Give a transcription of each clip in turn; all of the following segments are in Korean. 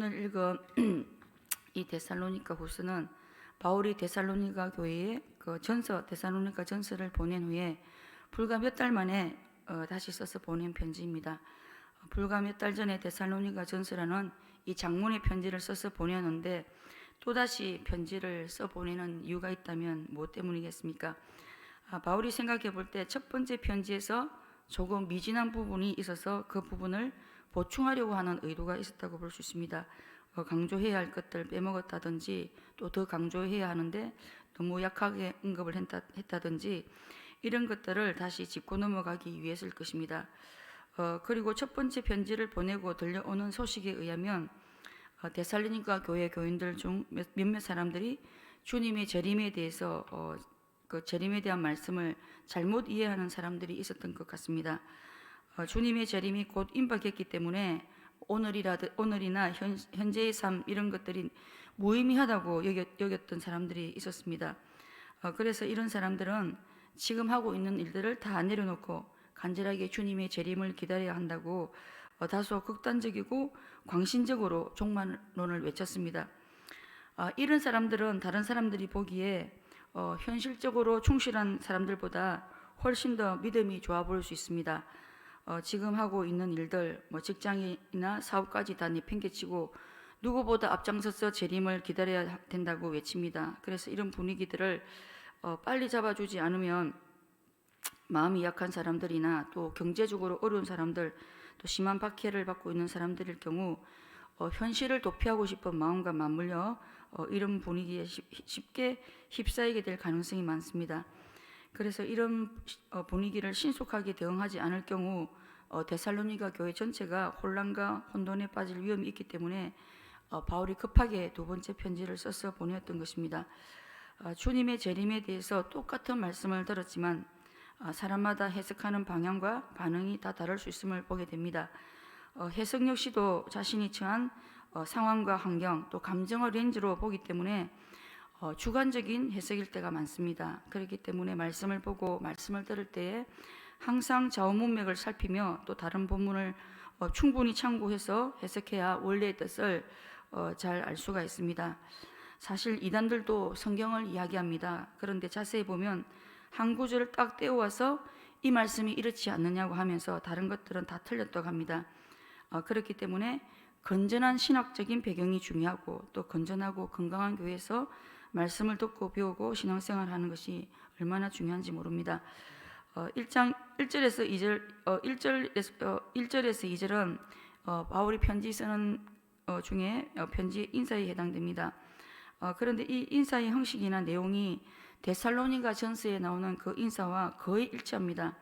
오늘 읽은 이 데살로니가 후서는 바울이 데살로니가 교회에 데살로니가 전서를 보낸 후에 불과 몇 달 만에 다시 써서 보낸 편지입니다. 불과 몇 달 전에 데살로니가 전서라는 이 장문의 편지를 써서 보냈는데 또다시 편지를 써 보내는 이유가 있다면 무엇 때문이겠습니까? 바울이 생각해 볼 때 첫 번째 편지에서 조금 미진한 부분이 있어서 그 부분을 보충하려고 하는 의도가 있었다고 볼 수 있습니다. 강조해야 할 것들 빼먹었다든지 또 더 강조해야 하는데 너무 약하게 언급을 했다든지 이런 것들을 다시 짚고 넘어가기 위해서일 것입니다. 그리고 첫 번째 편지를 보내고 들려오는 소식에 의하면 데살로니가 교회 교인들 중 몇몇 사람들이 주님의 재림에 대해서 그 재림에 대한 말씀을 잘못 이해하는 사람들이 있었던 것 같습니다. 주님의 재림이 곧 임박했기 때문에 오늘이나 현재의 삶 이런 것들이 무의미하다고 여겼던 사람들이 있었습니다. 그래서 이런 사람들은 지금 하고 있는 일들을 다 내려놓고 간절하게 주님의 재림을 기다려야 한다고 다소 극단적이고 광신적으로 종말론을 외쳤습니다. 이런 사람들은 다른 사람들이 보기에 현실적으로 충실한 사람들보다 훨씬 더 믿음이 좋아 보일 수 있습니다. 지금 하고 있는 일들, 직장이나 사업까지 다 내팽개치고 누구보다 앞장서서 재림을 기다려야 된다고 외칩니다. 그래서 이런 분위기들을 빨리 잡아주지 않으면 마음이 약한 사람들이나 또 경제적으로 어려운 사람들, 또 심한 박해를 받고 있는 사람들일 경우 현실을 도피하고 싶은 마음과 맞물려 이런 분위기에 쉽게 휩싸이게 될 가능성이 많습니다. 그래서 이런 분위기를 신속하게 대응하지 않을 경우 데살로니가 교회 전체가 혼란과 혼돈에 빠질 위험이 있기 때문에 바울이 급하게 두 번째 편지를 써서 보냈던 것입니다. 주님의 재림에 대해서 똑같은 말씀을 들었지만 사람마다 해석하는 방향과 반응이 다 다를 수 있음을 보게 됩니다. 해석 역시도 자신이 처한 상황과 환경 또 감정의 렌즈로 보기 때문에 주관적인 해석일 때가 많습니다. 그렇기 때문에 말씀을 보고 말씀을 들을 때에 항상 좌우문맥을 살피며 또 다른 본문을 충분히 참고해서 해석해야 원래의 뜻을 잘 알 수가 있습니다. 사실 이단들도 성경을 이야기합니다. 그런데 자세히 보면 한 구절을 딱 떼어와서 이 말씀이 이렇지 않느냐고 하면서 다른 것들은 다 틀렸다고 합니다. 그렇기 때문에 건전한 신학적인 배경이 중요하고 또 건전하고 건강한 교회에서 말씀을 듣고 배우고 신앙생활하는 것이 얼마나 중요한지 모릅니다. 1장 1절에서 2절은 바울이 편지 쓰는 중에 편지 인사에 해당됩니다. 그런데 이 인사의 형식이나 내용이 데살로니가 전서에 나오는 그 인사와 거의 일치합니다.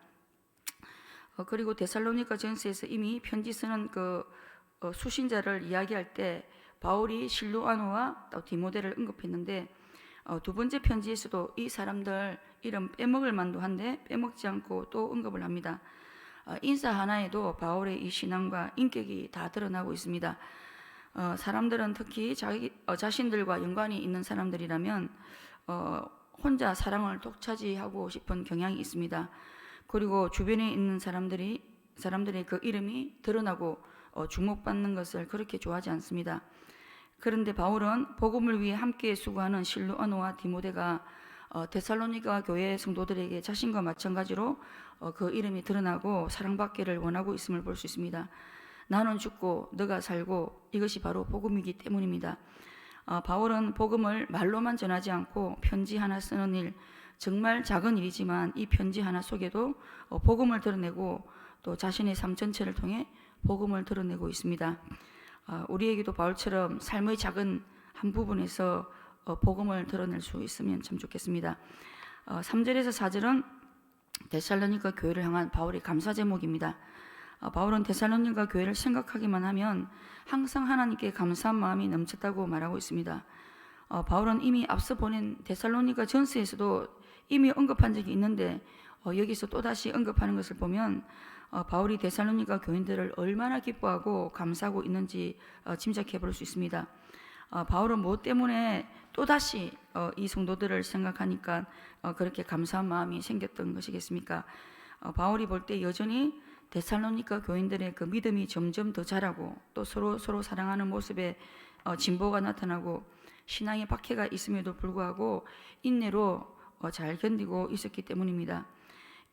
그리고 데살로니가 전서에서 이미 편지 쓰는 그 수신자를 이야기할 때 바울이 실루아노와 디모데를 언급했는데 두 번째 편지에서도 이 사람들 이름 빼먹을 만도 한데 빼먹지 않고 또 언급을 합니다. 인사 하나에도 바울의 이 신앙과 인격이 다 드러나고 있습니다. 사람들은 특히 자신들과 연관이 있는 사람들이라면 혼자 사랑을 독차지하고 싶은 경향이 있습니다. 그리고 주변에 있는 사람들의 그 이름이 드러나고 주목받는 것을 그렇게 좋아하지 않습니다. 그런데 바울은 복음을 위해 함께 수고하는 실루아노와 디모데가 데살로니가 교회 성도들에게 자신과 마찬가지로 그 이름이 드러나고 사랑받기를 원하고 있음을 볼 수 있습니다. 나는 죽고 너가 살고 이것이 바로 복음이기 때문입니다. 바울은 복음을 말로만 전하지 않고 편지 하나 쓰는 일, 정말 작은 일이지만 이 편지 하나 속에도 복음을 드러내고 또 자신의 삶 전체를 통해 복음을 드러내고 있습니다. 우리에게도 바울처럼 삶의 작은 한 부분에서 복음을 드러낼 수 있으면 참 좋겠습니다. 3절에서 4절은 데살로니가 교회를 향한 바울의 감사 제목입니다. 바울은 데살로니가 교회를 생각하기만 하면 항상 하나님께 감사한 마음이 넘쳤다고 말하고 있습니다. 바울은 이미 앞서 보낸 데살로니가 전서에서도 이미 언급한 적이 있는데 여기서 또다시 언급하는 것을 보면 바울이 데살로니가 교인들을 얼마나 기뻐하고 감사하고 있는지 짐작해 볼 수 있습니다. 바울은 무엇 때문에 또다시 이 성도들을 생각하니까 그렇게 감사한 마음이 생겼던 것이겠습니까? 바울이 볼 때 여전히 데살로니가 교인들의 그 믿음이 점점 더 자라고 또 서로 사랑하는 모습에 진보가 나타나고 신앙의 박해가 있음에도 불구하고 인내로 잘 견디고 있었기 때문입니다.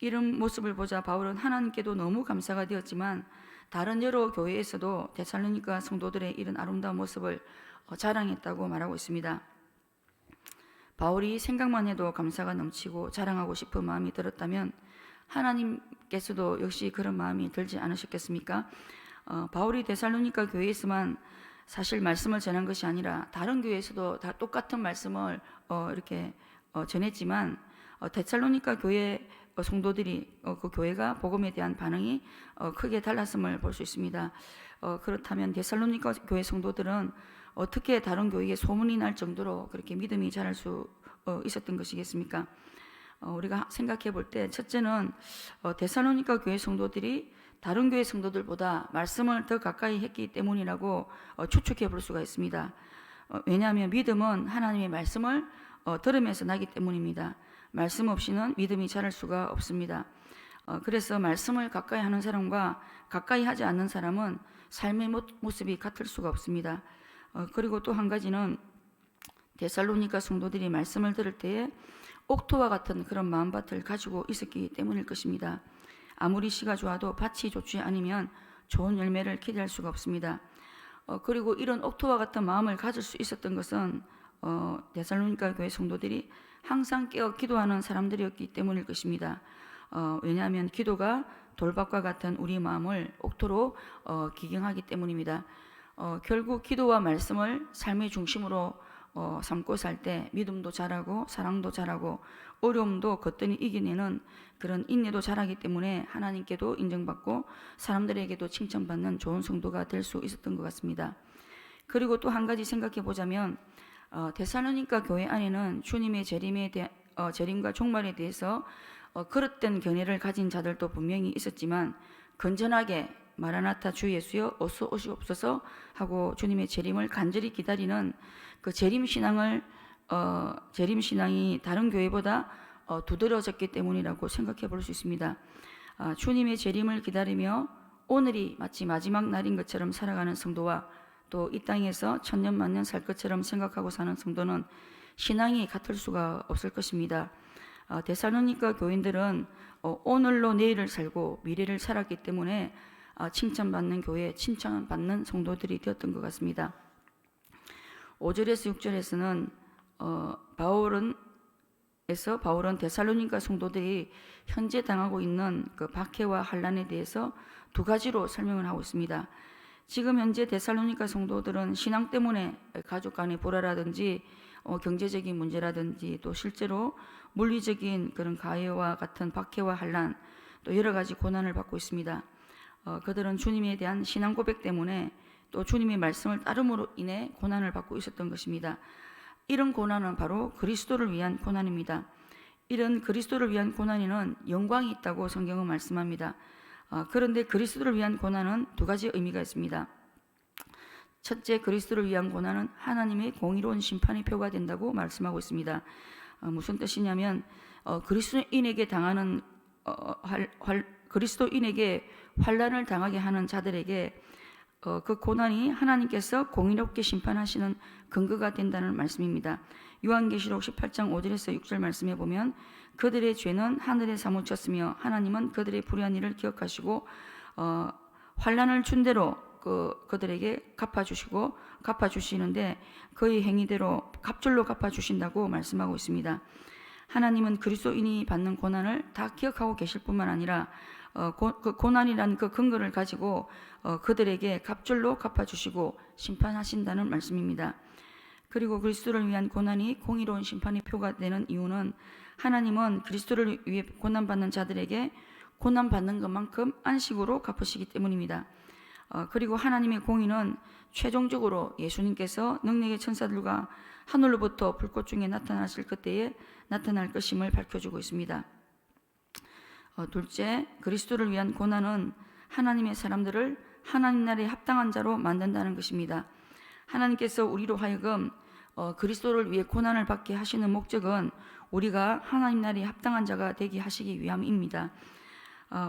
이런 모습을 보자 바울은 하나님께도 너무 감사가 되었지만 다른 여러 교회에서도 데살로니가 성도들의 이런 아름다운 모습을 자랑했다고 말하고 있습니다. 바울이 생각만 해도 감사가 넘치고 자랑하고 싶은 마음이 들었다면 하나님께서도 역시 그런 마음이 들지 않으셨겠습니까? 바울이 데살로니가 교회에서만 사실 말씀을 전한 것이 아니라 다른 교회에서도 다 똑같은 말씀을 이렇게 전했지만 데살로니가 교회 성도들이 그 교회가 복음에 대한 반응이 크게 달랐음을 볼 수 있습니다. 그렇다면 데살로니가 교회 성도들은 어떻게 다른 교회에 소문이 날 정도로 그렇게 믿음이 자랄 수 있었던 것이겠습니까? 우리가 생각해 볼 때 첫째는 데살로니가 교회 성도들이 다른 교회 성도들보다 말씀을 더 가까이 했기 때문이라고 추측해 볼 수가 있습니다. 왜냐하면 믿음은 하나님의 말씀을 들으면서 나기 때문입니다. 말씀 없이는 믿음이 자랄 수가 없습니다. 그래서 말씀을 가까이 하는 사람과 가까이 하지 않는 사람은 삶의 모습이 같을 수가 없습니다. 그리고 또 한 가지는 데살로니가 성도들이 말씀을 들을 때에 옥토와 같은 그런 마음밭을 가지고 있었기 때문일 것입니다. 아무리 씨가 좋아도 밭이 좋지 않으면 좋은 열매를 기대할 수가 없습니다. 그리고 이런 옥토와 같은 마음을 가질 수 있었던 것은 데살로니가 교회 성도들이 항상 깨어 기도하는 사람들이었기 때문일 것입니다. 왜냐하면 기도가 돌밭과 같은 우리 마음을 옥토로 기경하기 때문입니다. 결국 기도와 말씀을 삶의 중심으로 삼고 살 때 믿음도 자라고 사랑도 자라고 어려움도 거뜬히 이겨내는 그런 인내도 자라기 때문에 하나님께도 인정받고 사람들에게도 칭찬받는 좋은 성도가 될 수 있었던 것 같습니다. 그리고 또 한 가지 생각해 보자면 데살로니가 교회 안에는 주님의 재림과 종말에 대해서 그릇된 견해를 가진 자들도 분명히 있었지만 건전하게 마라나타 주 예수여 어서 오시옵소서 하고 주님의 재림을 간절히 기다리는 그 재림 신앙이 다른 교회보다 두드러졌기 때문이라고 생각해 볼 수 있습니다. 주님의 재림을 기다리며 오늘이 마치 마지막 날인 것처럼 살아가는 성도와 또 이 땅에서 천년 만년 살 것처럼 생각하고 사는 성도는 신앙이 같을 수가 없을 것입니다. 데살로니가 교인들은 오늘로 내일을 살고 미래를 살았기 때문에 칭찬받는 교회, 칭찬받는 성도들이 되었던 것 같습니다. 5절에서 6절에서는 바울은 데살로니가 성도들이 현재 당하고 있는 그 박해와 환난에 대해서 두 가지로 설명을 하고 있습니다. 지금 현재 데살로니가 성도들은 신앙 때문에 가족 간의 불화라든지 경제적인 문제라든지 또 실제로 물리적인 그런 가해와 같은 박해와 환난 또 여러 가지 고난을 받고 있습니다. 그들은 주님에 대한 신앙 고백 때문에 또 주님의 말씀을 따름으로 인해 고난을 받고 있었던 것입니다. 이런 고난은 바로 그리스도를 위한 고난입니다. 이런 그리스도를 위한 고난에는 영광이 있다고 성경은 말씀합니다. 그런데 그리스도를 위한 고난은 두 가지 의미가 있습니다. 첫째, 그리스도를 위한 고난은 하나님의 공의로운 심판의 표가 된다고 말씀하고 있습니다. 무슨 뜻이냐면 그리스도인에게 환난을 당하게 하는 자들에게 그 고난이 하나님께서 공의롭게 심판하시는 근거가 된다는 말씀입니다. 요한계시록 18장 5절에서 6절 말씀에 보면 그들의 죄는 하늘에 사무쳤으며 하나님은 그들의 불의한 일을 기억하시고 환난을 준 대로 그들에게 갚아주시는데 그의 행위대로 갑절로 갚아주신다고 말씀하고 있습니다. 하나님은 그리스도인이 받는 고난을 다 기억하고 계실 뿐만 아니라 그 고난이란 그 근거를 가지고 그들에게 갑절로 갚아주시고 심판하신다는 말씀입니다. 그리고 그리스도를 위한 고난이 공의로운 심판의 표가 되는 이유는 하나님은 그리스도를 위해 고난받는 자들에게 고난받는 것만큼 안식으로 갚으시기 때문입니다. 그리고 하나님의 공의는 최종적으로 예수님께서 능력의 천사들과 하늘로부터 불꽃 중에 나타나실 그때에 나타날 것임을 밝혀주고 있습니다. 둘째, 그리스도를 위한 고난은 하나님의 사람들을 하나님 나라에 합당한 자로 만든다는 것입니다. 하나님께서 우리로 하여금 그리스도를 위해 고난을 받게 하시는 목적은 우리가 하나님 나라에 합당한 자가 되게 하시기 위함입니다.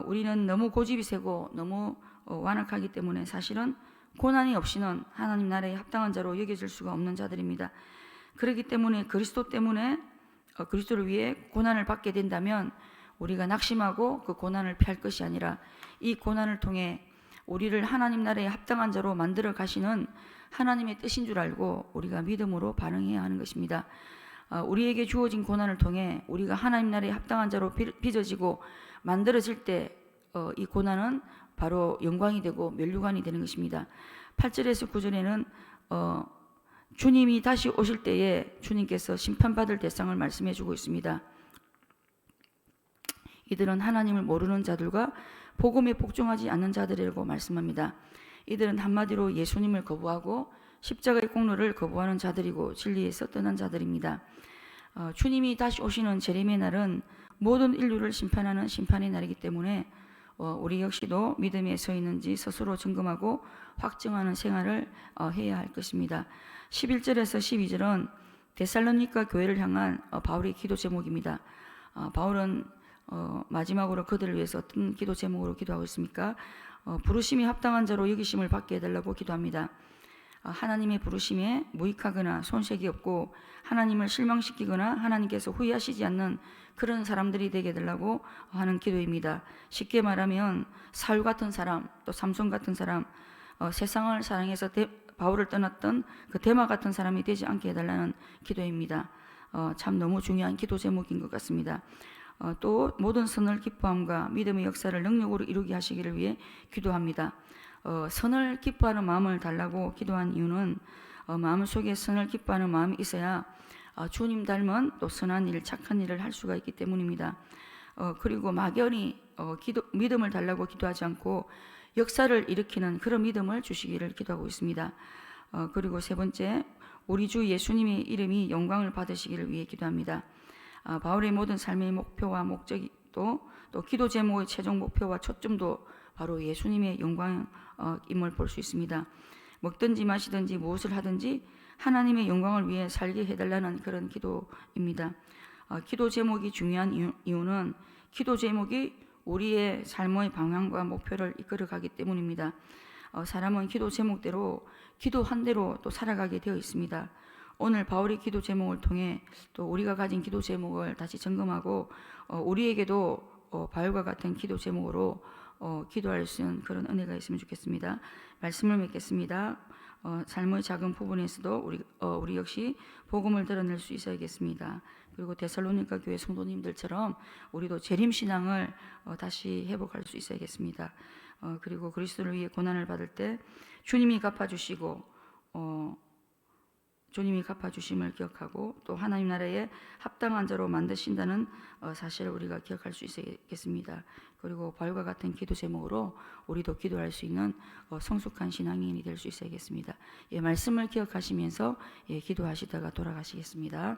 우리는 너무 고집이 세고 너무 완악하기 때문에 사실은 고난이 없이는 하나님 나라에 합당한 자로 여겨질 수가 없는 자들입니다. 그렇기 때문에 그리스도 때문에 그리스도를 위해 고난을 받게 된다면 우리가 낙심하고 그 고난을 피할 것이 아니라 이 고난을 통해 우리를 하나님 나라에 합당한 자로 만들어 가시는 하나님의 뜻인 줄 알고 우리가 믿음으로 반응해야 하는 것입니다. 우리에게 주어진 고난을 통해 우리가 하나님 나라에 합당한 자로 빚어지고 만들어질 때 이 고난은 바로 영광이 되고 면류관이 되는 것입니다. 8절에서 9절에는 주님이 다시 오실 때에 주님께서 심판받을 대상을 말씀해 주고 있습니다. 이들은 하나님을 모르는 자들과 복음에 복종하지 않는 자들이라고 말씀합니다. 이들은 한마디로 예수님을 거부하고 십자가의 공로를 거부하는 자들이고 진리에서 떠난 자들입니다. 주님이 다시 오시는 재림의 날은 모든 인류를 심판하는 심판의 날이기 때문에 우리 역시도 믿음에 서 있는지 스스로 점검하고 확증하는 생활을 해야 할 것입니다. 11절에서 12절은 데살로니가 교회를 향한 바울의 기도 제목입니다. 바울은 마지막으로 그들을 위해서 어떤 기도 제목으로 기도하고 있습니까? 부르심이 합당한 자로 여기심을 받게 해달라고 기도합니다. 하나님의 부르심에 무익하거나 손색이 없고 하나님을 실망시키거나 하나님께서 후회하시지 않는 그런 사람들이 되게 해달라고 하는 기도입니다. 쉽게 말하면 사울 같은 사람, 또 삼손 같은 사람, 세상을 사랑해서 바울을 떠났던 그 데마 같은 사람이 되지 않게 해달라는 기도입니다. 참 너무 중요한 기도 제목인 것 같습니다. 또 모든 선을 기뻐함과 믿음의 역사를 능력으로 이루게 하시기를 위해 기도합니다. 선을 기뻐하는 마음을 달라고 기도한 이유는 마음속에 선을 기뻐하는 마음이 있어야 주님 닮은 또 선한 일, 착한 일을 할 수가 있기 때문입니다. 그리고 막연히 믿음을 달라고 기도하지 않고 역사를 일으키는 그런 믿음을 주시기를 기도하고 있습니다. 그리고 세 번째, 우리 주 예수님의 이름이 영광을 받으시기를 위해 기도합니다. 바울의 모든 삶의 목표와 목적이 또 기도 제목의 최종 목표와 초점도 바로 예수님의 영광임을 볼 수 있습니다. 먹든지 마시든지 무엇을 하든지 하나님의 영광을 위해 살게 해달라는 그런 기도입니다. 기도 제목이 중요한 이유는 기도 제목이 우리의 삶의 방향과 목표를 이끌어가기 때문입니다. 사람은 기도 제목대로 기도한 대로 또 살아가게 되어 있습니다. 오늘 바울의 기도 제목을 통해 또 우리가 가진 기도 제목을 다시 점검하고 우리에게도 바울과 같은 기도 제목으로 기도할 수 있는 그런 은혜가 있으면 좋겠습니다. 말씀을 맺겠습니다. 삶의 작은 부분에서도 우리 역시 복음을 드러낼 수 있어야겠습니다. 그리고 데살로니가 교회 성도님들처럼 우리도 재림 신앙을 다시 회복할 수 있어야겠습니다. 그리고 그리스도를 위해 고난을 받을 때 주님이 갚아주시고 주님이 갚아주심을 기억하고 또 하나님 나라에 합당한 자로 만드신다는 사실을 우리가 기억할 수 있어야겠습니다. 그리고 바울과 같은 기도 제목으로 우리도 기도할 수 있는 성숙한 신앙인이 될 수 있어야겠습니다. 말씀을 기억하시면서 기도하시다가 돌아가시겠습니다.